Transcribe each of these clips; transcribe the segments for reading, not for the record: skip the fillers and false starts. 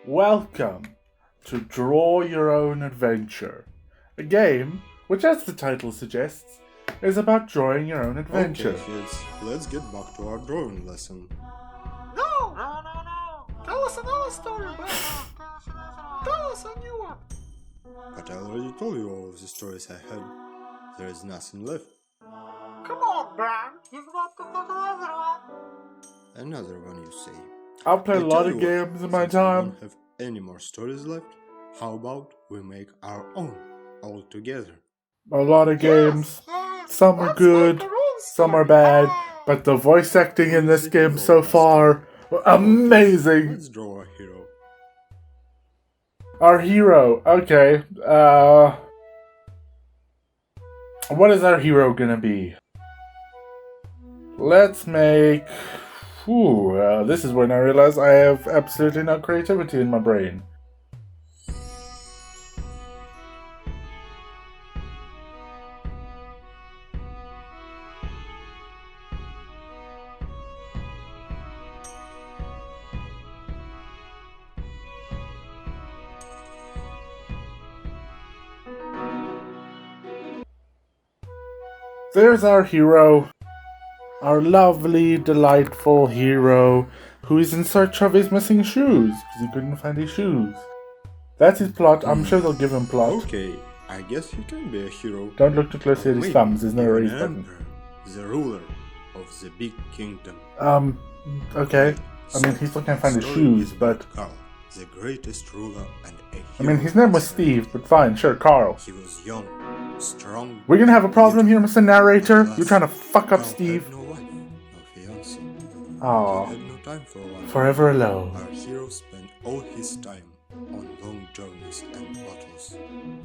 Welcome to Draw Your Own Adventure, a game which, as the title suggests, is about drawing your own adventure. Okay, kids, let's get back to our drawing lesson. No! Tell us another story, Ben! Tell us a new one! But I already told you all of the stories I had. There is nothing left. Come on, Ben! You've got to tell another one! Another one, you say. I've played a I lot tell of you what, games in my since we time. don't have any more stories left, how about we make our own all together? A lot of games. Some are Let's good, make our own some are story. bad, but the voice acting in this game so far, amazing. Let's draw a hero. Our hero, okay. What is our hero gonna be? Let's make. This is when I realize I have absolutely no creativity in my brain. There's our hero. Our lovely, delightful hero who is in search of his missing shoes because he couldn't find his shoes. That's his plot. I'm sure they'll give him plot. Okay, I guess he can be a hero. Don't look too closely at his Maybe thumbs. There's no even raise an button. emperor, the ruler of the big kingdom. Okay. I mean, he's looking to find his Story shoes, is but about Karl, the greatest ruler and a hero. I mean, his name was Steve, but fine, sure, Carl. He was young, strong. We're gonna have a problem here, Mr. Narrator. Alas, You're trying to fuck up Karl Steve. had no wife, no fiancé. Aw, He had no time for one. forever alone. Our hero spent all his time on long journeys and battles.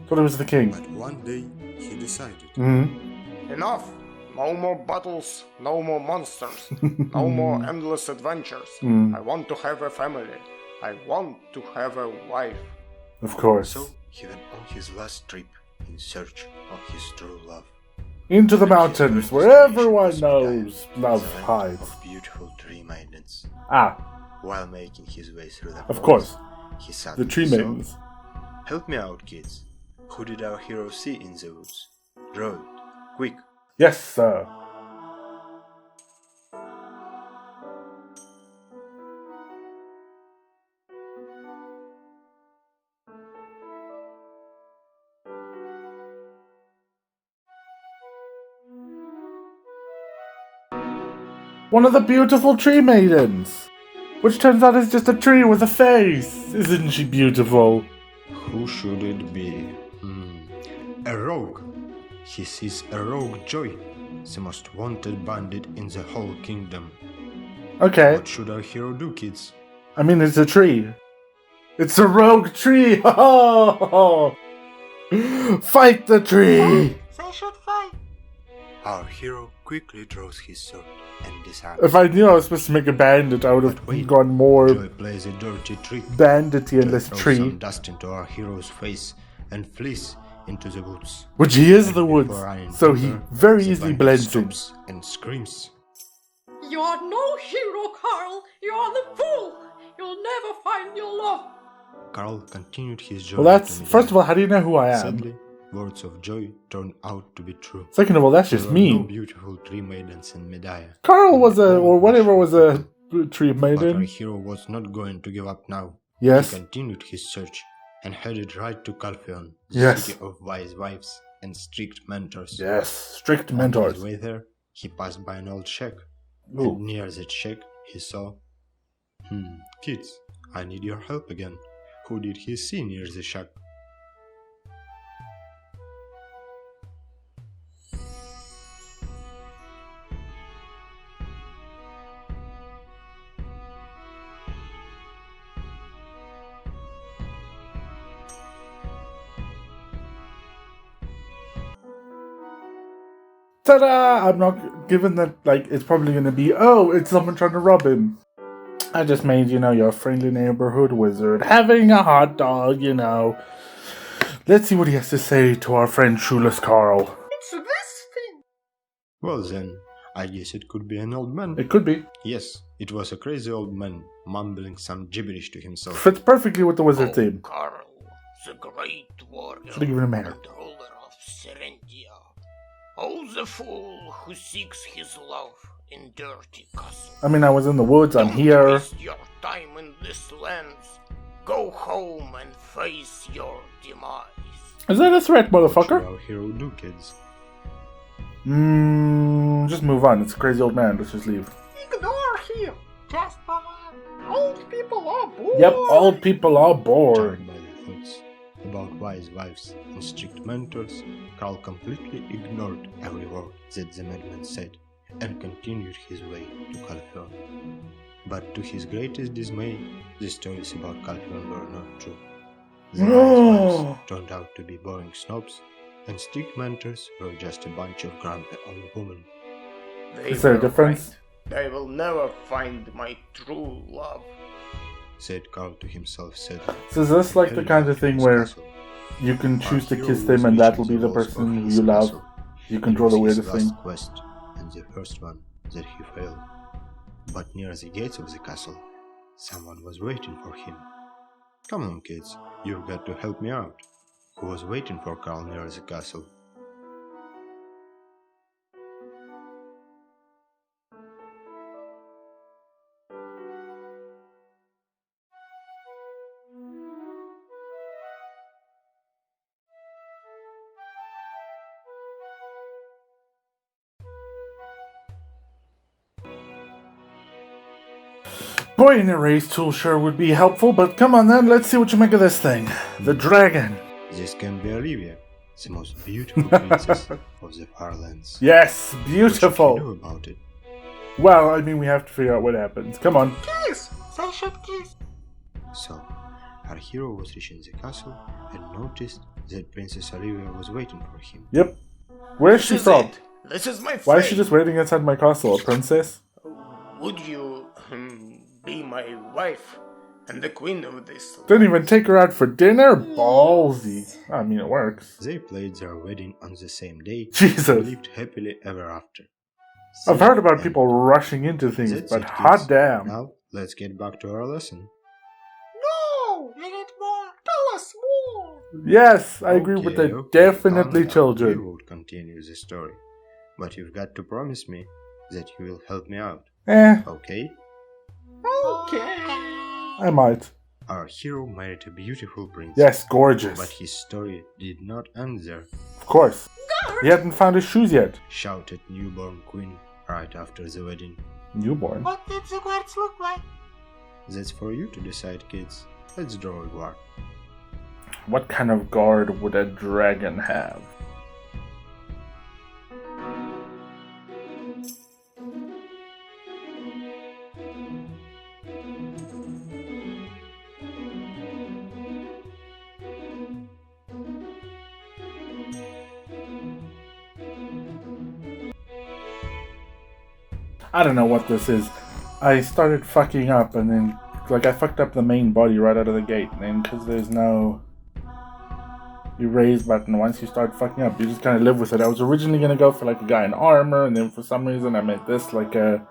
But it was the king. But one day he decided. Mm-hmm. Enough! No more battles, no more monsters, no more endless adventures. Mm. I want to have a family. I want to have a wife. Of course. So he went on his last trip in search of his true love. Into the And his mountains, first where destination everyone was Medea, knows love the land hides. Of beautiful tree maidens. Ah, While making his way through the of course. he sat The tree saw- maidens. Help me out, kids. Who did our hero see in the woods? Draw it. Quick. Yes, sir. One of the beautiful tree maidens, which turns out is just a tree with a face. Isn't she beautiful? Who should it be? A rogue. He sees a rogue Joy, the most wanted bandit in the whole kingdom. Okay, What should our hero do, kids? I mean it's a tree. It's a rogue tree. Oh! Fight the tree. They should fight. Our hero quickly draws his sword and disarms. If I knew I was supposed to make a bandit, I would have But wait, gone more Joy plays a dirty trick. bandity and less Throws tree. some dust into our hero's face and flees into the woods. Which he is the And woods, before running so he further, very the easily bandit blends in. stops and screams. You are no hero, Carl. You are the fool. You'll never find your love. Carl continued his journey. Well, that's to Medea. first of all, how do you know who I am? Sadly, words of joy turned out to be true. Second of all, that's There just were no mean. beautiful tree maidens in Medea. Carl was a, or whatever was a tree But our maiden. hero was not going to give up now. Yes. He continued his search and headed right to Calpheon, the Yes. city of wise wives and strict mentors. Yes, strict On mentors. his way there, he passed by an old shack. Ooh. And near that shack, he saw... Kids, I need your help again. Who did he see near the shack? Ta-da! I'm not given that, like, it's probably gonna be, oh, it's someone trying to rob him. I just made, your friendly neighborhood wizard having a hot dog, Let's see what he has to say to our friend Shoeless Carl. It's this thing. Well then, I guess it could be an old man. It could be. Yes, it was a crazy old man mumbling some gibberish to himself. Fits perfectly with the wizard theme. Carl, the great warrior Should have given him hair. and ruler of Serendia. Oh, the fool who seeks his love in dirty castle. I mean, I was in the woods, I'm Don't here. waste your time in this lands. Go home and face your demise. Is that a threat, What should motherfucker? our hero do, kids? Just move on. It's a crazy old man. Let's just leave. Ignore him. Just a man. Old people are bored. Yep, old people are bored. Charmed by the thoughts about wise wives and strict mentors, Carl completely ignored every word that the madman said and continued his way to Califern. But to his greatest dismay, the stories about Califern were not true. The wise wives turned out to be boring snobs, and strict mentors were just a bunch of grumpy old women. They Is there a were difference? right. I will never find my true love. Said Carl to himself sadly. So is this like the kind of thing where you can choose to kiss them and that will be the person who you love? You can draw the weirdest thing. Quest, and the first one that he failed. But near the gates of the castle, someone was waiting for him. Come on, kids, you've got to help me out. Who was waiting for Carl near the castle? Boy, an erase tool sure would be helpful, but come on then, let's see what you make of this thing. The dragon. This can be Olivia, the most beautiful princess of the Farlands. Yes, What should we do beautiful. about it? Well, I mean, we have to figure out what happens. Come on. Kiss. They should kiss. So, our hero was reaching the castle and noticed that Princess Olivia was waiting for him. Yep. Where's she This is from? it. This is my Why is she fate. just waiting outside my castle, a princess? Would you be my wife and the queen of this land? Didn't even take her out for dinner? Ballsy. I mean, it works. They played their wedding on the same day Jesus. and lived happily ever after. I've heard about And people rushing into things, that's but it, hot kids. damn. Now, let's get back to our lesson. No. We need more. Tell us more. Yes, I agree with the Okay, definitely calm down. children. We will continue the story. But you've got to promise me that you will help me out, Eh, okay? Okay. I might. Our hero married a beautiful princess. Yes, gorgeous. But his story did not end there, Of course. He hadn't found his shoes yet. shouted newborn queen right after the wedding. Newborn. What did the guards look like? That's for you to decide, kids. Let's draw a guard. What kind of guard would a dragon have? I don't know what this is. I started fucking up and then, like, I fucked up the main body right out of the gate. And then, because there's no erase button, once you start fucking up, you just kind of live with it. I was originally going to go for, like, a guy in armor, and then for some reason I made this, like, a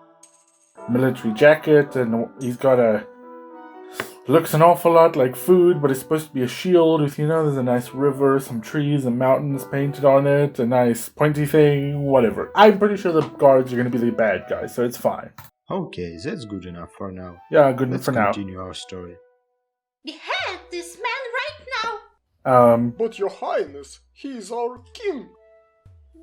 military jacket, and he's got a... looks an awful lot like food, but it's supposed to be a shield with, you know, there's a nice river, some trees and mountains painted on it, a nice pointy thing, whatever. I'm pretty sure the guards are going to be the bad guys, so it's fine. Okay, that's good enough for now. Yeah, good Let's for now. continue our story. Behead this man right now! But your highness, he is our king.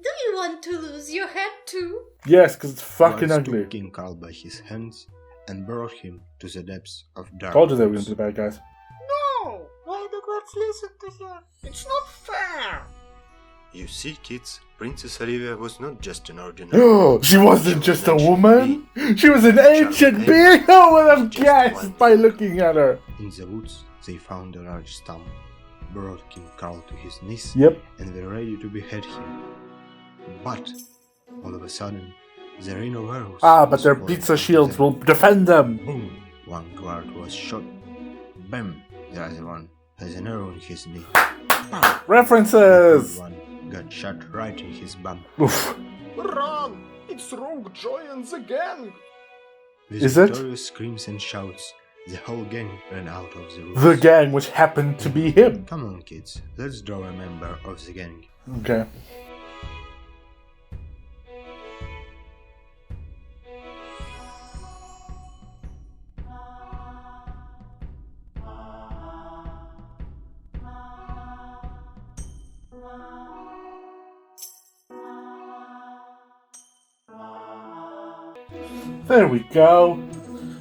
Do you want to lose your head too? yes, because it's fucking Guards ugly. took King Carl by his hands and brought him to the depths of dark. Told you they were going woods. to be the bad guys. No. Why the guards listen to him? It's not fair. You see, kids, Princess Olivia was not just an ordinary. She wasn't She was just a an ancient woman! She was an ancient Charming. being! I would have Just guessed one. by looking at her. In the woods, they found a large stump, brought King Carl to his knees, Yep. and were ready to behead him. But, all of a sudden, the Rhino werewolves... Ah, but their was pizza falling shields to will them. defend them! Boom! One guard was shot. Bam! The other one has an arrow in his knee. References! One got shot right in his bum. Oof. Run. It's Rogue Joy and the gang! With Is it? victorious screams and shouts, the whole gang ran out of the rooms. The gang, which happened to be him. Come on, kids, let's draw a member of the gang. Okay. There we go.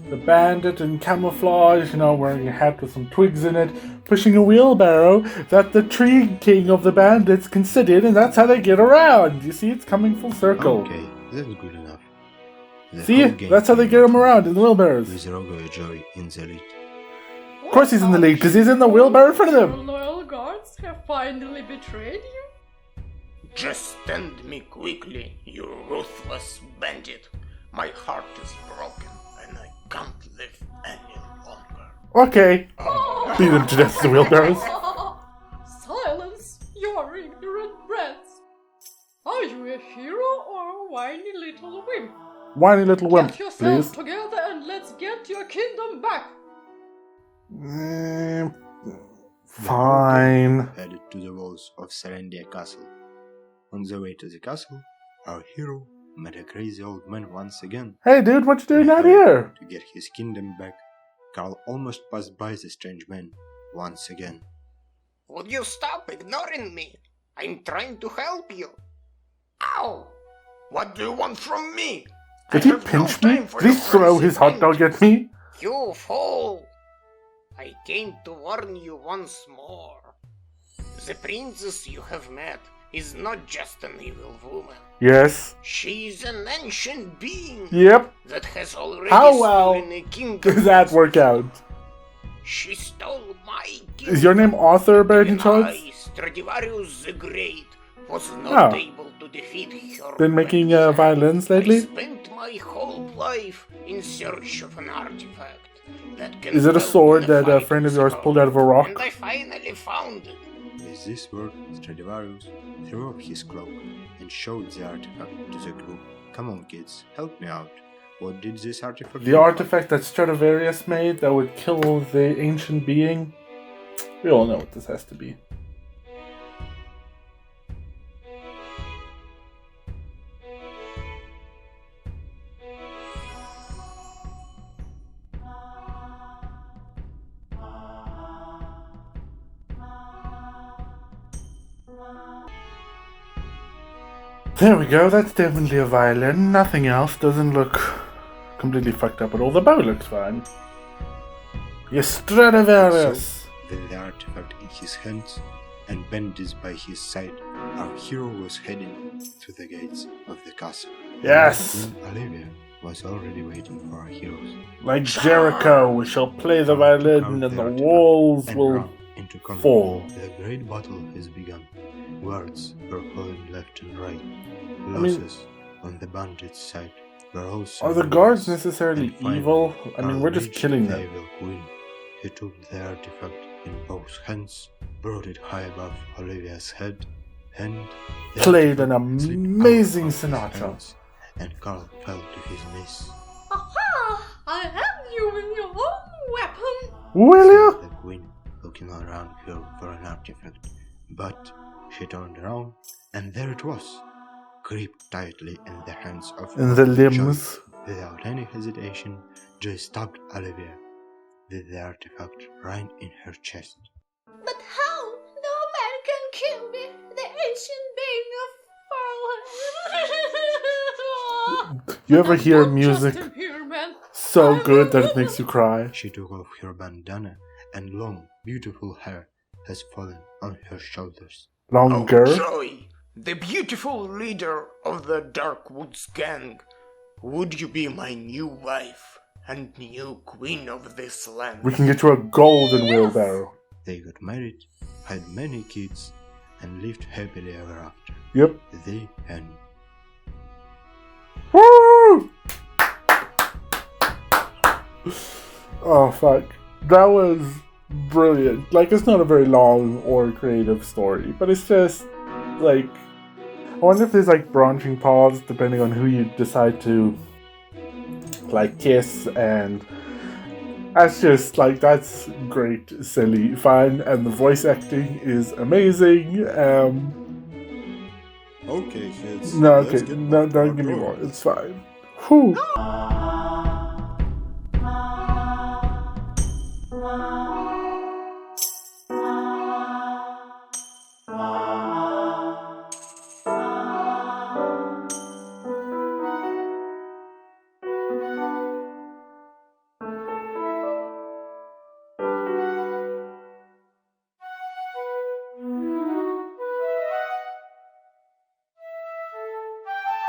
The bandit in camouflage, wearing a hat with some twigs in it, pushing a wheelbarrow that the tree king of the bandits can sit in, and that's how they get around. You see, it's coming full circle. Okay, that's good enough. The See, whole gang that's how they get him around in the wheelbarrows. with Rogue Joy in the lead. Of course he's in the lead, because he's in the wheelbarrow in front of Your him. loyal guards have finally betrayed you? Just stand me quickly, you ruthless bandit. My heart is broken and I can't live any longer. Okay. Beat him to death with the wheelbarrows. Silence your ignorant brats! Are you a hero or a whiny little wimp? Whiny little wimp, Get yourselves please. together and let's get your kingdom back! Fine. Headed to the walls of Serendia Castle. On the way to the castle, our hero met a crazy old man once again. Hey dude, what you doing out here? To get his kingdom back, Carl almost passed by the strange man once again. Would you stop ignoring me? I'm trying to help you. Ow! What do you want from me? Did I he have no pinch me? time for Did he your throw crazy his hot dog binge. at me? You fool! I came to warn you once more. The princess you have met is not just an evil woman. Yes. She is an ancient being Yep. that has already How well stolen a kingdom. Does that work out? She stole my kingdom. Is your name Arthur by any And chance? I, Stradivarius the Great, was not Oh. able to defeat her. Been making when violins I lately? spent my whole life in search of an artifact that can Is it a help sword in the that a fight friend of with yours her. pulled out of a rock? And I finally found it. With this word, Stradivarius threw up his cloak and showed the artifact to the group. Come on, kids, help me out. What did this artifact The do? artifact that Stradivarius made that would kill the ancient being? We all know what this has to be. There we go, that's definitely a violin. Nothing else doesn't look completely fucked up at all. The bow looks fine. Yes, Stradivarius! With the artifact in his hands and bandits by his side, our hero was heading to the gates of the castle. Yes! Queen Olivia was already waiting for our heroes. Like Jericho, we shall play the violin and the walls and will run into combat. fall. The great battle has begun. Guards were calling left and right. mean- Losses on the bandits' side were also. Are the guards numerous. necessarily And finally, evil? I mean, our we're just raging killing them. evil queen, he took the artifact in both hands, brought it high above Olivia's head, and the Played an artifact slipped out amazing of his sonata. hands, and Carl fell to his knees. Aha! I have you with your own weapon! Will you? The queen looking around her for an artifact, but she turned around, and there it was, gripped tightly in the hands of In the Joy. limbs. Without any hesitation, Joy stabbed Olivia with the artifact right in her chest. But how? No man can kill me, the ancient being of fallen. You ever hear Don't music trust him here, man. so good that it makes you cry? She took off her bandana, and long, beautiful hair has fallen on her shoulders. Longer? Oh, Joy, the beautiful leader of the Darkwoods gang. Would you be my new wife and new queen of this land? We can get you a golden wheelbarrow. They got married, had many kids, and lived happily ever after. Yep. The end. Woo! Oh fuck. That was brilliant. Like, it's not a very long or creative story, but it's just like I wonder if there's like branching paths depending on who you decide to like kiss, and that's just like, that's great, silly fun, and the voice acting is amazing. Okay, kids. No, let's okay, get no, back to don't our give me drawing. more. It's fine. Whew. No!